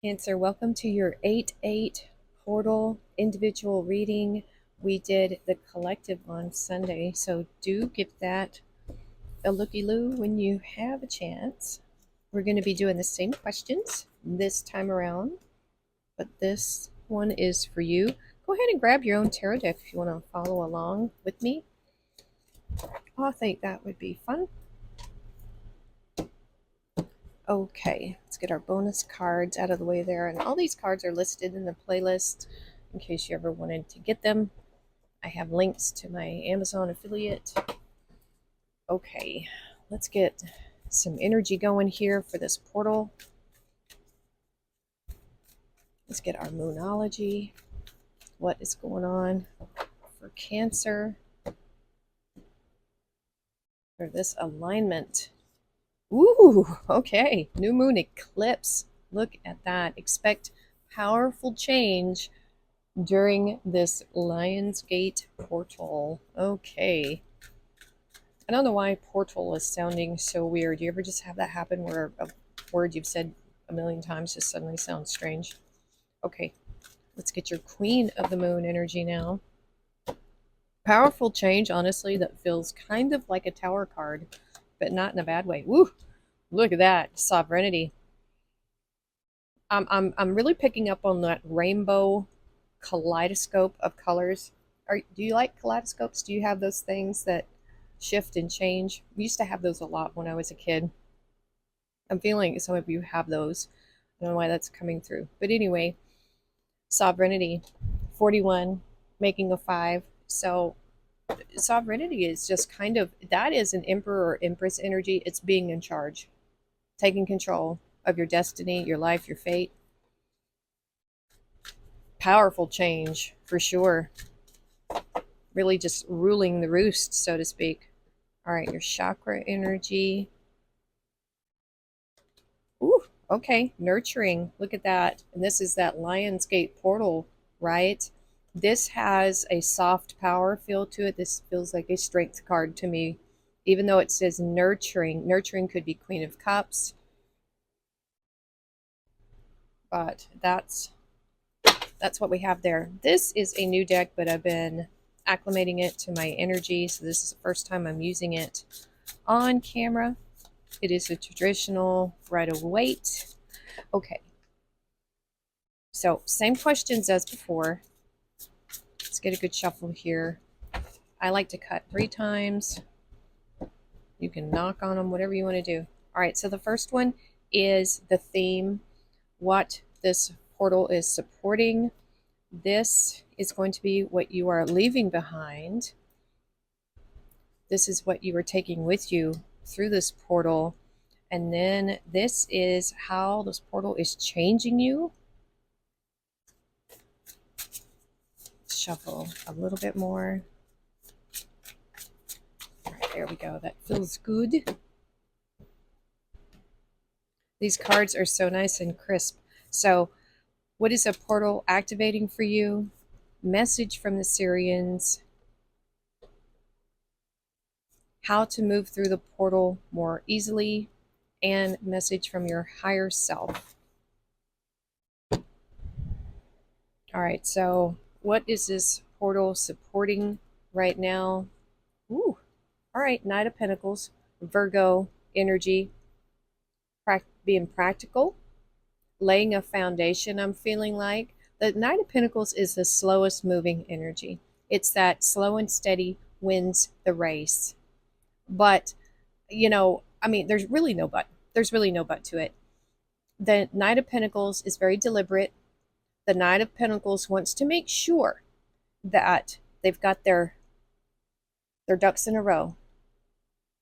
Cancer, welcome to your 8-8 portal individual reading. We did the collective on Sunday, so do give that a looky-loo when you have a chance. We're going to be doing the same questions this time around, but this one is for you. Go ahead and grab your own tarot deck if you want to follow along with me. I think that would be fun. Okay, let's get our bonus cards out of the way there. And all these cards are listed in the playlist in case you ever wanted to get them. I have links to my Amazon affiliate. Okay, let's get some energy going here for this portal. Let's get our moonology. What is going on for Cancer? For this alignment. Ooh, okay. New moon eclipse. Look at that. Expect powerful change during this Lionsgate portal. Okay. I don't know why portal is sounding so weird. Do you ever just have that happen where a word you've said a million times just suddenly sounds strange? Okay. Let's get your Queen of the Moon energy now. Powerful change, honestly, that feels kind of like a Tower card, but not in a bad way. Woo! Look at that. Sovereignty. I'm really picking up on that rainbow kaleidoscope of colors. Do you like kaleidoscopes? Do you have those things that shift and change? We used to have those a lot when I was a kid. I'm feeling some of you have those. I don't know why that's coming through. But anyway, sovereignty. 41, making a 5. So sovereignty is just kind of, that is an emperor or empress energy. It's being in charge, taking control of your destiny, your life, your fate. Powerful change for sure. Really just ruling the roost, so to speak. All right, your chakra energy. Ooh, okay, nurturing. Look at that. And this is that Lionsgate portal, right? This has a soft power feel to it. This feels like a strength card to me. Even though it says nurturing, nurturing could be Queen of Cups. But that's what we have there. This is a new deck, but I've been acclimating it to my energy. So this is the first time I'm using it on camera. It is a traditional Rider-Waite. Okay. So same questions as before. Let's get a good shuffle here. I like to cut 3 times. You can knock on them, whatever you want to do. All right, so the first one is the theme, what this portal is supporting. This is going to be what you are leaving behind. This is what you are taking with you through this portal. And then this is how this portal is changing you. Shuffle a little bit more. All right, there we go. That feels good. These cards are so nice and crisp. So what is a portal activating for you? Message from the Syrians. How to move through the portal more easily. And message from your higher self. All right, so what is this portal supporting right now? Ooh, all right, Knight of Pentacles, Virgo energy, being practical, laying a foundation. I'm feeling like the Knight of Pentacles is the slowest moving energy. It's that slow and steady wins the race. But, you know, I mean, there's really no but. There's really no but to it. The Knight of Pentacles is very deliberate. The Knight of Pentacles wants to make sure that they've got their ducks in a row.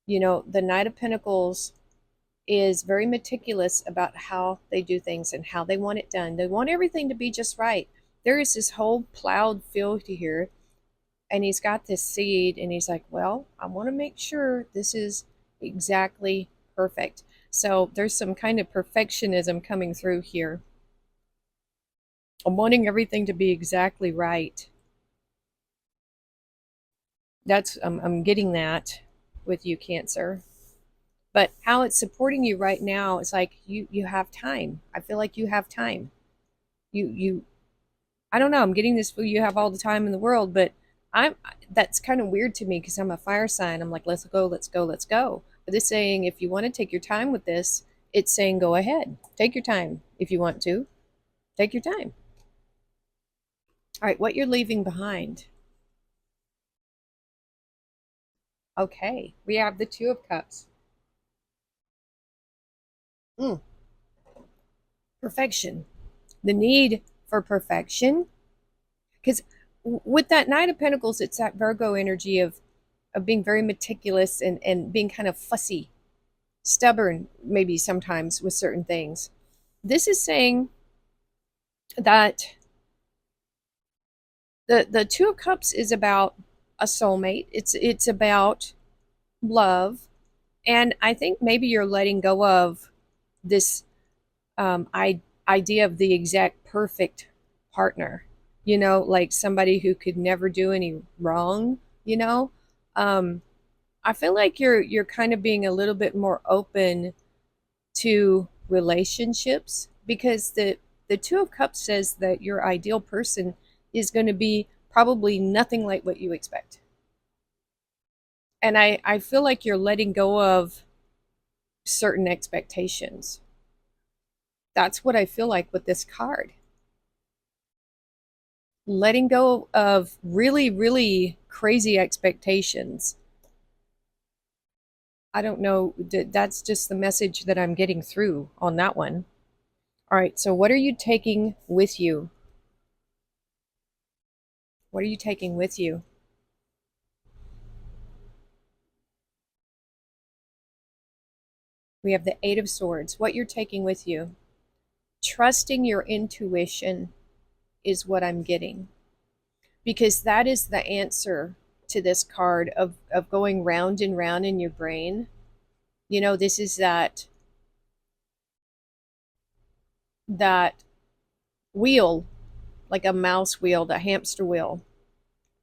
You know, the Knight of Pentacles is very meticulous about how they do things and how they want it done. They want everything to be just right. There is this whole plowed field here, and he's got this seed, and he's like, well, I want to make sure this is exactly perfect. So there's some kind of perfectionism coming through here. I'm wanting everything to be exactly right. That's I'm getting that with you, Cancer. But how it's supporting you right now is like you have time. I feel like you have time. You I don't know, I'm getting this feel you have all the time in the world, but I'm that's kind of weird to me because I'm a fire sign. I'm like, let's go, let's go, let's go. But this saying if you want to take your time with this, it's saying go ahead. Take your time if you want to. Take your time. All right, what you're leaving behind. Okay, we have the Two of Cups. Mm, perfection. The need for perfection. Because with that Knight of Pentacles, it's that Virgo energy of being very meticulous and being kind of fussy, stubborn, maybe sometimes with certain things. This is saying that the Two of Cups is about a soulmate. It's about love, and I think maybe you're letting go of this idea of the exact perfect partner, like somebody who could never do any wrong, you know? Um, I feel like you're kind of being a little bit more open to relationships because the Two of Cups says that your ideal person is going to be probably nothing like what you expect. And I feel like you're letting go of certain expectations. That's what I feel like with this card. Letting go of really, really crazy expectations. I don't know. That's just the message that I'm getting through on that one. All right. So, what are you taking with you? What are you taking with you? We have the Eight of Swords. What you're taking with you. Trusting your intuition is what I'm getting because that is the answer to this card of going round and round in your brain. This is that wheel, like a mouse wheel, the hamster wheel,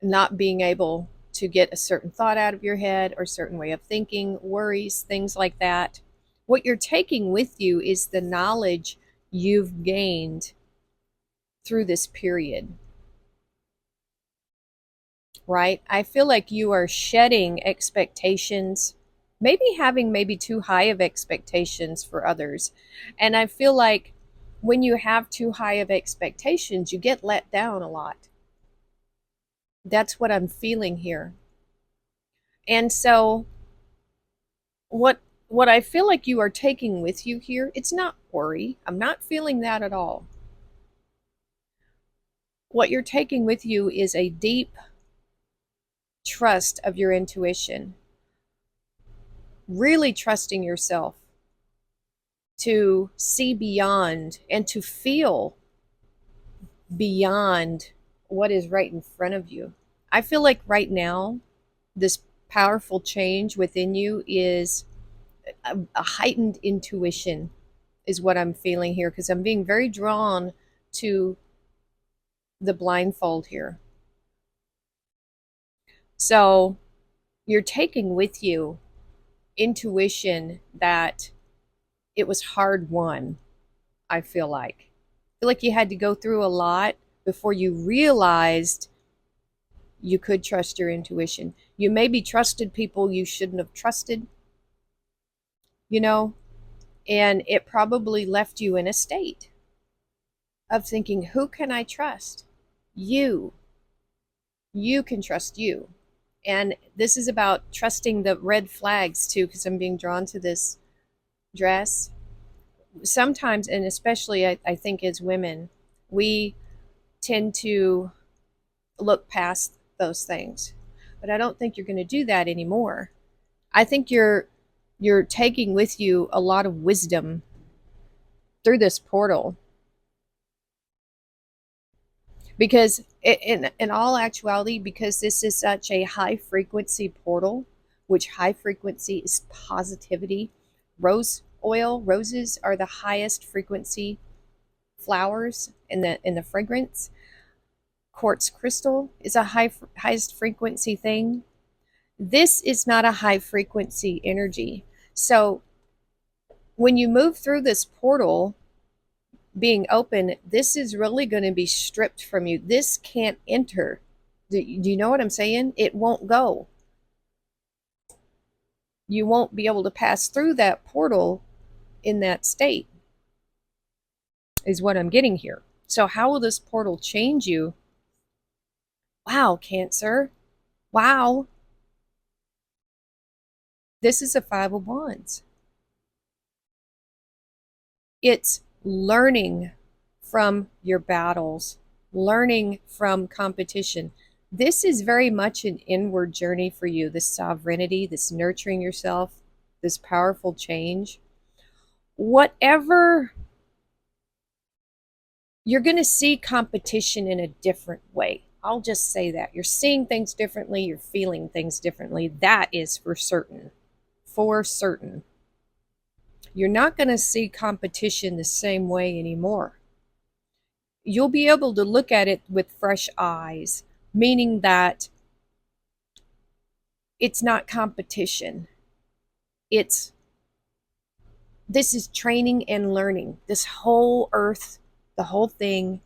not being able to get a certain thought out of your head or a certain way of thinking, worries, things like that. What you're taking with you is the knowledge you've gained through this period, right? I feel like you are shedding expectations, maybe having maybe too high of expectations for others. And I feel like when you have too high of expectations, you get let down a lot. That's what I'm feeling here. And so what I feel like you are taking with you here, it's not worry. I'm not feeling that at all. What you're taking with you is a deep trust of your intuition, really trusting yourself to see beyond and to feel beyond what is right in front of you. I feel like right now, this powerful change within you is a heightened intuition, is what I'm feeling here because I'm being very drawn to the blindfold here. So you're taking with you intuition that it was hard won, I feel like. I feel like you had to go through a lot before you realized you could trust your intuition. You maybe trusted people you shouldn't have trusted, you know, and it probably left you in a state of thinking, who can I trust? You. You can trust you. And this is about trusting the red flags too, because I'm being drawn to this dress. Sometimes, and especially I think as women, we tend to look past those things. But I don't think you're going to do that anymore. I think you're taking with you a lot of wisdom through this portal because in all actuality, because this is such a high frequency portal, which high frequency is positivity. Roses are the highest frequency flowers in the fragrance. Quartz crystal is a highest frequency thing. This is not a high frequency energy. So when you move through this portal being open, this is really going to be stripped from you. This can't enter. Do you know what I'm saying? It won't go. You won't be able to pass through that portal in that state, is what I'm getting here. So, how will this portal change you? Wow, Cancer. Wow. This is a Five of Wands. It's learning from your battles, learning from competition. This is very much an inward journey for you, this sovereignty, this nurturing yourself, this powerful change. Whatever, you're going to see competition in a different way. I'll just say that. You're seeing things differently, you're feeling things differently. That is for certain. For certain. You're not going to see competition the same way anymore. You'll be able to look at it with fresh eyes, meaning that it's not competition. This is training and learning. This whole earth, the whole thing,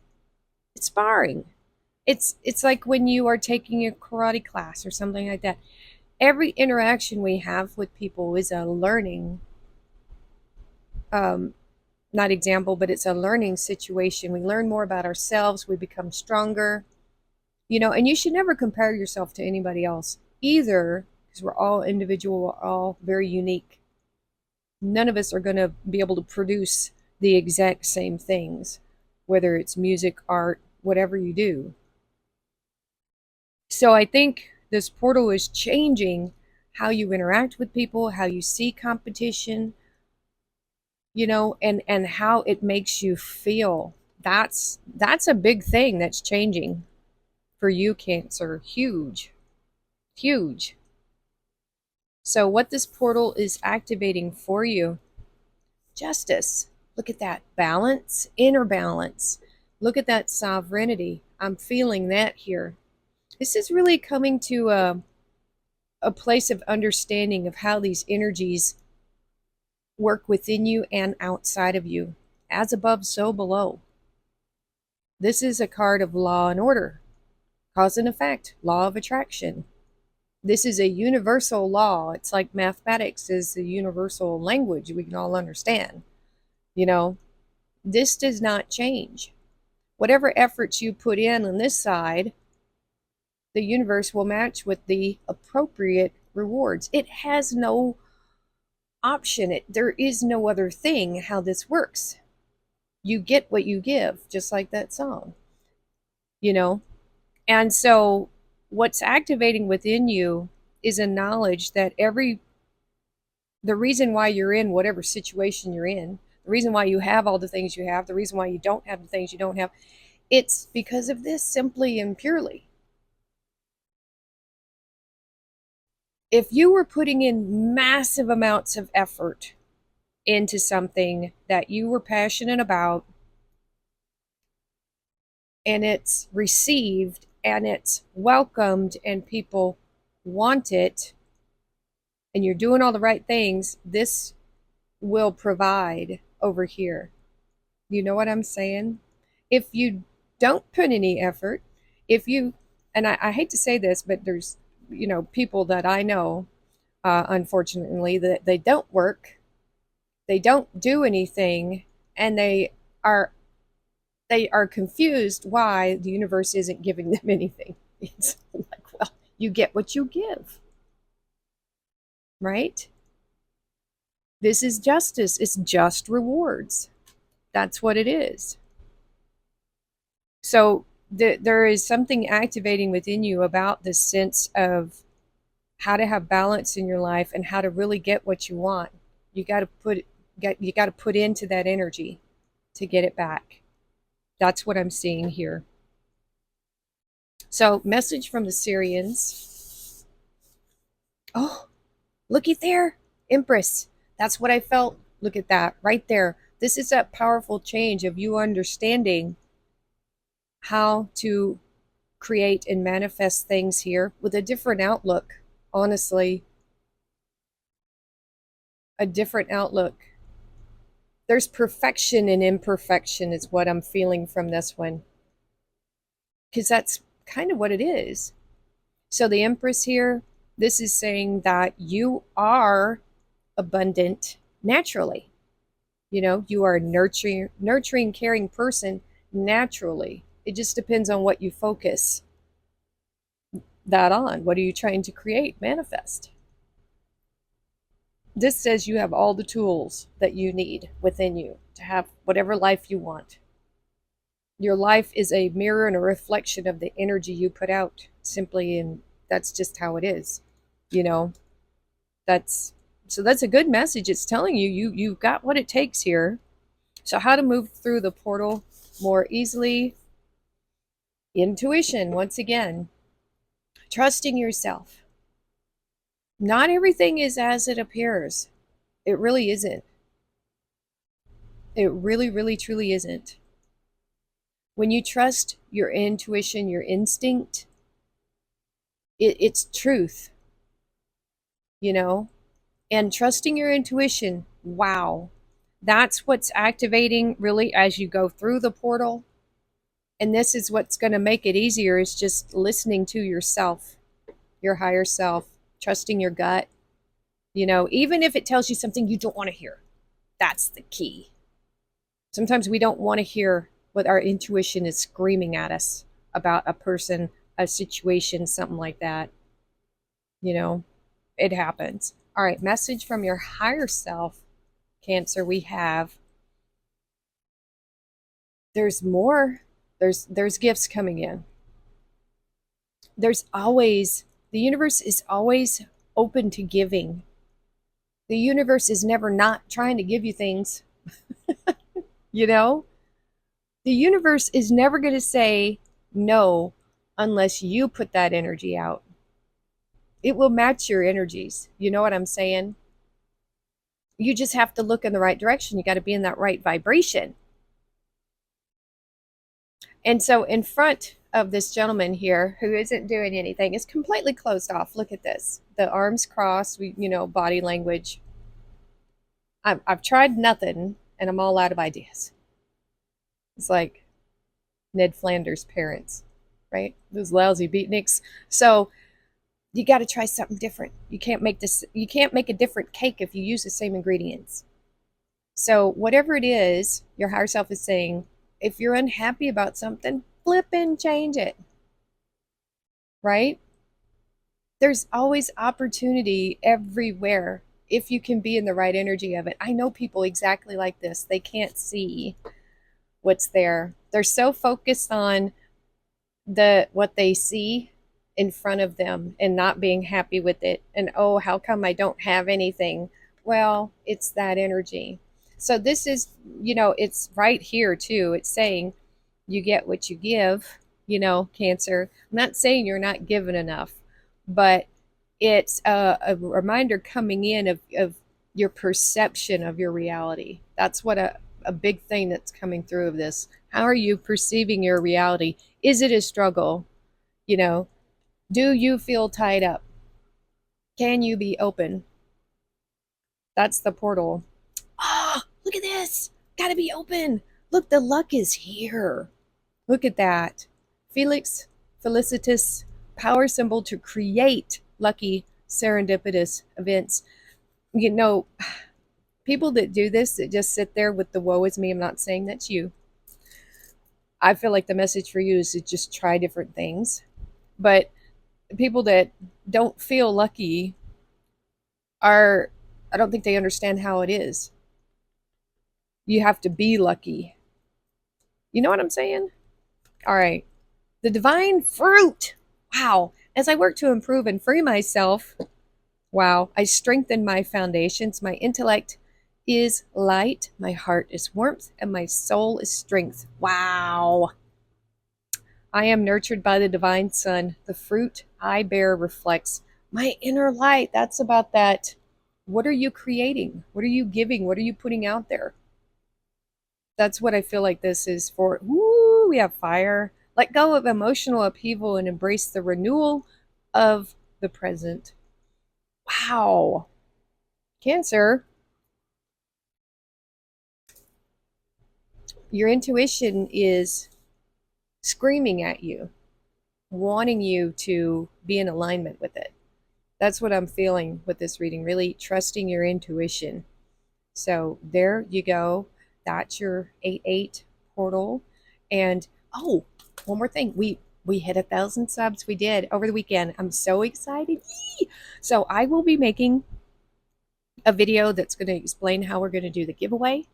it's sparring. It's like when you are taking a karate class or something like that. Every interaction we have with people is a learning, um, not example, but it's a learning situation. We learn more about ourselves. We become stronger, and you should never compare yourself to anybody else either, because we're all individual, we're all very unique. None of us are going to be able to produce the exact same things, whether it's music, art, whatever you do. So I think this portal is changing how you interact with people, how you see competition, and how it makes you feel. That's a big thing that's changing for you, Cancer. Huge. Huge. So what this portal is activating for you, justice. Look at that balance, inner balance. Look at that sovereignty. I'm feeling that here. This is really coming to a place of understanding of how these energies work within you and outside of you. As above, so below. This is a card of law and order, cause and effect, law of attraction. This is a universal law. It's like mathematics is the universal language we can all understand. This does not change. Whatever efforts you put in on this side, the universe will match with the appropriate rewards. It has no option. There is no other thing how this works. You get what you give, just like that song, you know? And so what's activating within you is a knowledge that the reason why you're in whatever situation you're in, the reason why you have all the things you have, the reason why you don't have the things you don't have, it's because of this, simply and purely. If you were putting in massive amounts of effort into something that you were passionate about, and it's received and it's welcomed and people want it, and you're doing all the right things, this will provide over here. You know what I'm saying? If you don't put any effort, if you, and I hate to say this, but there's, people that I know, unfortunately, that they don't work, they don't do anything, and are they are confused why the universe isn't giving them anything. It's like, well, you get what you give, right? This is justice. It's just rewards. That's what it is. So there is something activating within you about this sense of how to have balance in your life and how to really get what you want. You got to put into that energy to get it back. That's what I'm seeing here. So, message from the Syrians. Oh, look at there, Empress. That's what I felt. Look at that right there. This is that powerful change of you understanding how to create and manifest things here with a different outlook. Honestly, a different outlook. There's perfection and imperfection, is what I'm feeling from this one, because that's kind of what it is. So, the Empress here, this is saying that you are abundant naturally. You know, you are a nurturing, caring person naturally. It just depends on what you focus that on. What are you trying to create, manifest? This says you have all the tools that you need within you to have whatever life you want. Your life is a mirror and a reflection of the energy you put out, simply, and that's just how it is. You know, that's so that's a good message. It's telling you you've got what it takes here. So how to move through the portal more easily? Intuition, once again, trusting yourself. Not everything is as it appears. It really isn't. It really, really, truly isn't. When you trust your intuition, your instinct, it's truth, you know? And trusting your intuition, wow. That's what's activating really as you go through the portal. And this is what's going to make it easier, is just listening to yourself, your higher self, trusting your gut. You know, even if it tells you something you don't want to hear, that's the key. Sometimes we don't want to hear what our intuition is screaming at us about a person, a situation, something like that. You know, it happens. All right, message from your higher self, Cancer. We have there's more. There's gifts coming in. There's always the universe is always open to giving. The universe is never not trying to give you things, you know? The universe is never going to say no unless you put that energy out. It will match your energies. You know what I'm saying? You just have to look in the right direction. You got to be in that right vibration. And so, in front of this gentleman here who isn't doing anything, is completely closed off. Look at this. The arms crossed, body language. I've tried nothing and I'm all out of ideas. It's like Ned Flanders' parents, right? Those lousy beatniks. So you got to try something different. You can't make a different cake if you use the same ingredients. So whatever it is, your higher self is saying, if you're unhappy about something, flip and change it. Right? There's always opportunity everywhere if you can be in the right energy of it. I know people exactly like this. They can't see what's there. They're so focused on what they see in front of them and not being happy with it, and oh, how come I don't have anything? Well, it's that energy. So this is, it's right here too. It's saying you get what you give, Cancer. I'm not saying you're not given enough, but it's a reminder coming in of your perception of your reality. That's what a big thing that's coming through of this. How are you perceiving your reality? Is it a struggle? Do you feel tied up? Can you be open? That's the portal. Ah, oh, look at this. Gotta be open. Look, the luck is here. Look at that. Felix, Felicitas, power symbol to create lucky, serendipitous events. People that do this, that just sit there with the woe is me, I'm not saying that's you. I feel like the message for you is to just try different things. But people that don't feel lucky I don't think they understand how it is. You have to be lucky. You know what I'm saying? All right. The divine fruit. Wow. As I work to improve and free myself, wow, I strengthen my foundations. My intellect is light, my heart is warmth, and my soul is strength. Wow. I am nurtured by the divine sun. The fruit I bear reflects my inner light. That's about that. What are you creating? What are you giving? What are you putting out there? That's what I feel like this is for. Woo, we have fire. Let go of emotional upheaval and embrace the renewal of the present. Wow. Cancer, Your intuition is screaming at you, wanting you to be in alignment with it. That's what I'm feeling with this reading, really trusting your intuition. So there you go. That's your 8-8 portal. And oh, one more thing. We hit 1,000 subs. We did over the weekend. I'm so excited. Yee! So I will be making a video that's going to explain how we're going to do the giveaway.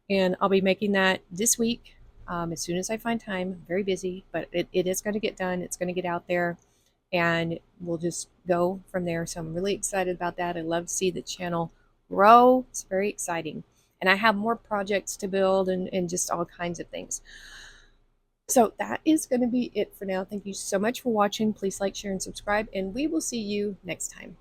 And I'll be making that this week as soon as I find time. I'm very busy, but it is going to get done. It's going to get out there and we'll just go from there. So I'm really excited about that. I love to see the channel grow. It's very exciting. And I have more projects to build and just all kinds of things. So that is going to be it for now. Thank you so much for watching. Please like, share, and subscribe, and we will see you next time.